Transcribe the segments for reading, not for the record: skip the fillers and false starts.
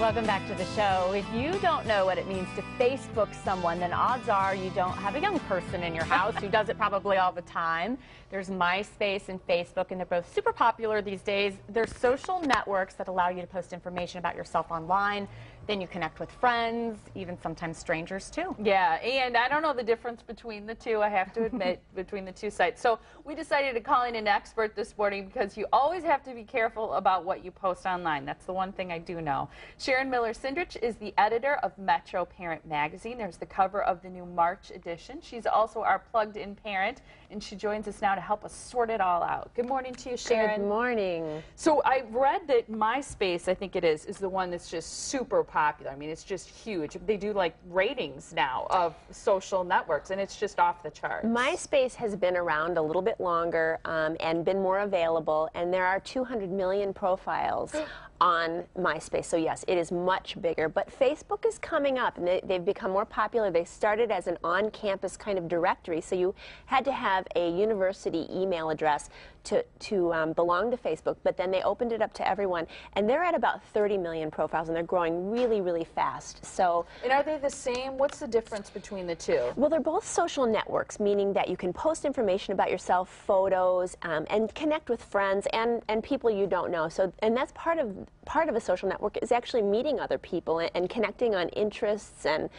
Welcome back to the show. If you don't know what it means to Facebook someone, then odds are you don't have a young person in your house who does it probably all the time. There's MySpace and Facebook, and they're both super popular these days. They're social networks that allow you to post information about yourself online. Then you connect with friends, even sometimes strangers too. Yeah, and I don't know the difference between the two, I have to admit, between the two sites. So we decided to call in an expert this morning because you always have to be careful about what you post online. That's the one thing I do know. Sharon Miller-Sindrich is the editor of Metro Parent Magazine. There's the cover of the new March edition. She's also our plugged-in parent, and she joins us now to help us sort it all out. Good morning to you, Sharon. Good morning. So I read that MySpace, I think it is the one that's just super popular. I mean, it's just huge. They do like ratings now of social networks, and it's just off the charts. MySpace has been around a little bit longer and been more available, and there are 200 million profiles on MySpace. So yes, it is much bigger, but Facebook is coming up, and they've become more popular. They started as an on-campus kind of directory, so you had to have a university email address to belong to Facebook, but then they opened it up to everyone, and they're at about 30 million profiles, and they're growing really, really fast. So, and are they the same? What's the difference between the two? Well, they're both social networks, meaning that you can post information about yourself, photos, and connect with friends and people you don't know. So, and that's part of a social network is actually meeting other people and connecting on interests and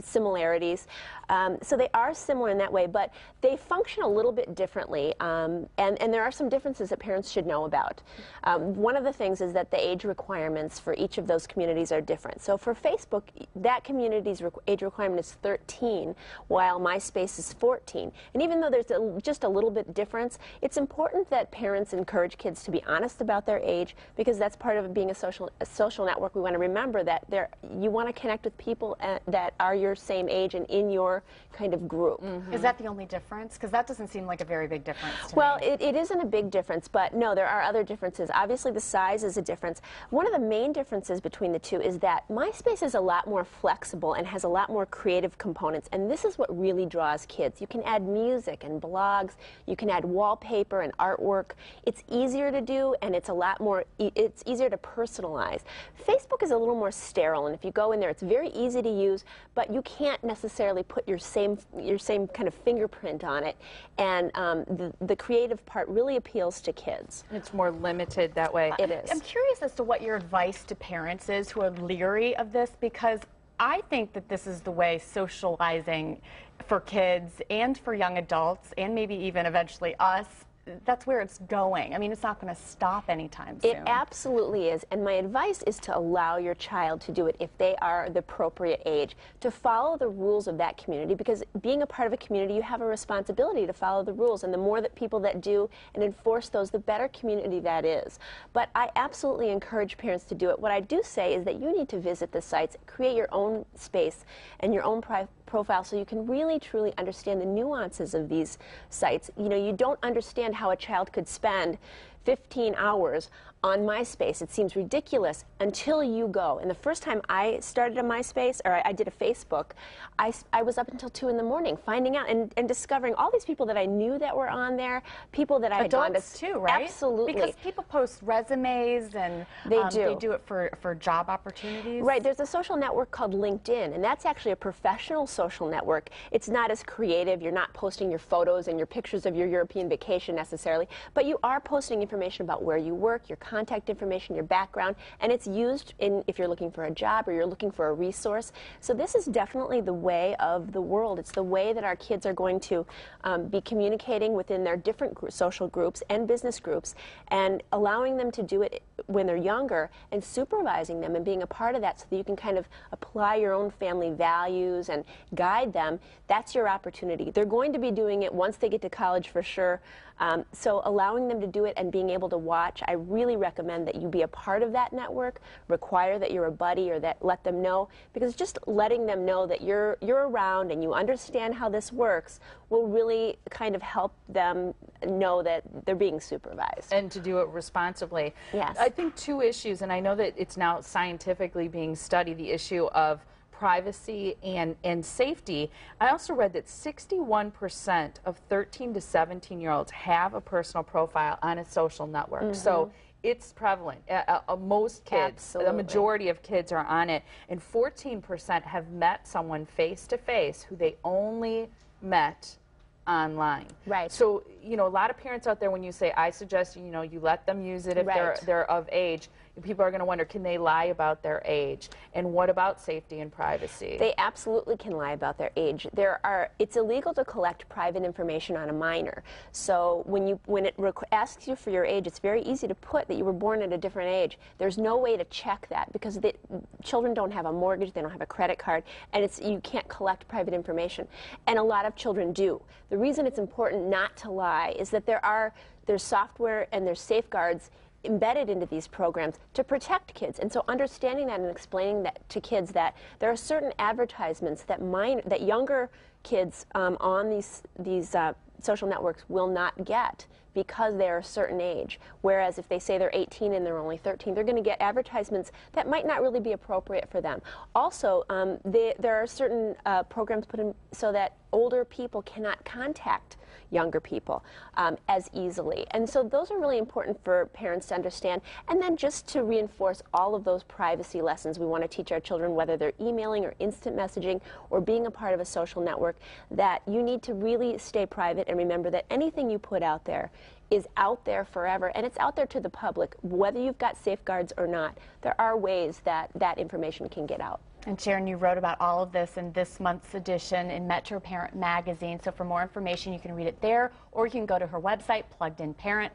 similarities. So they are similar in that way, but they function a little bit differently, and there are some differences that parents should know about. One of the things is that the age requirements for each of those communities are different. So for Facebook, that community's age requirement is 13, while MySpace is 14. And even though there's just a little bit difference, it's important that parents encourage kids to be honest about their age, because that's part of being a social network. We want to remember that you want to connect with people that are your same age and in your kind of group. Mm-hmm. Is that the only difference? Because that doesn't seem like a very big difference to well, me. It isn't a big difference, but no, there are other differences. Obviously, the size is a difference. One of the main differences between the two is that MySpace is a lot more flexible and has a lot more creative components, and this is what really draws kids. You can add music and blogs, you can add wallpaper and artwork. It's easier to do, and it's easier to personalize. Facebook is a little more sterile, and if you go in there, it's very easy to use, but you can't necessarily put your same kind of fingerprint on it, and the creative part really appeals to kids. It's more limited that way. It is. I'm curious as to what your advice to parents is who are leery of this, because I think that this is the way socializing for kids and for young adults, and maybe even eventually us, that's where it's going. I mean, it's not going to stop anytime soon. It absolutely is, and my advice is to allow your child to do it if they are the appropriate age, to follow the rules of that community, because being a part of a community, you have a responsibility to follow the rules, and the more that people that do and enforce those, the better community that is. But I absolutely encourage parents to do it. What I do say is that you need to visit the sites, create your own space and your own profile so you can really truly understand the nuances of these sites. You know, you don't understand how a child could spend 15 hours on MySpace. It seems ridiculous until you go. And the first time I started a MySpace, or I did a Facebook, I was up until 2 in the morning finding out and discovering all these people that I knew that were on there, people that I had gone to. Adults too, right? Absolutely. Because people post resumes and they do it for job opportunities. Right. There's a social network called LinkedIn, and that's actually a professional social network. It's not as creative. You're not posting your photos and your pictures of your European vacation necessarily, but you are posting information about where you work, your contact information, your background, and it's used if you're looking for a job or you're looking for a resource. So this is definitely the way of the world. It's the way that our kids are going to be communicating within their different social groups and business groups, and allowing them to do it when they're younger and supervising them and being a part of that so that you can kind of apply your own family values and guide them. That's your opportunity. They're going to be doing it once they get to college for sure. So allowing them to do it and being able to watch, I really recommend that you be a part of that network, require that you're a buddy, or that let them know, because just letting them know that you're around and you understand how this works will really kind of help them know that they're being supervised. And to do it responsibly. Yes. I think two issues, and I know that it's now scientifically being studied, the issue of privacy and safety. I also read that 61% of 13 to 17-year-olds have a personal profile on a social network. So it's prevalent. Most kids, Absolutely. the majority of kids are on it, and 14% have met someone face-to-face who they only met online. Right. So, you know, a lot of parents out there, when you say, I suggest, you know, you let them use it if Right. they're of age, people are going to wonder, can they lie about their age? And what about safety and privacy? They absolutely can lie about their age. It's illegal to collect private information on a minor. So when it asks you for your age, it's very easy to put that you were born at a different age. There's no way to check that because children don't have a mortgage, they don't have a credit card, and you can't collect private information. And a lot of children do. The reason it's important not to lie is that there's software and there's safeguards embedded into these programs to protect kids. And so understanding that and explaining that to kids, that there are certain advertisements that younger kids on these social networks will not get because they're a certain age. Whereas if they say they're 18 and they're only 13, they're going to get advertisements that might not really be appropriate for them. Also, there are certain programs put in so that older people cannot contact younger people as easily. And so those are really important for parents to understand. And then just to reinforce all of those privacy lessons we want to teach our children, whether they're emailing or instant messaging or being a part of a social network, that you need to really stay private and remember that anything you put out there is out there forever, and it's out there to the public, whether you've got safeguards or not. There are ways that that information can get out. And Sharon, you wrote about all of this in this month's edition in Metro Parent Magazine. So for more information, you can read it there, or you can go to her website, pluggedinparent.com.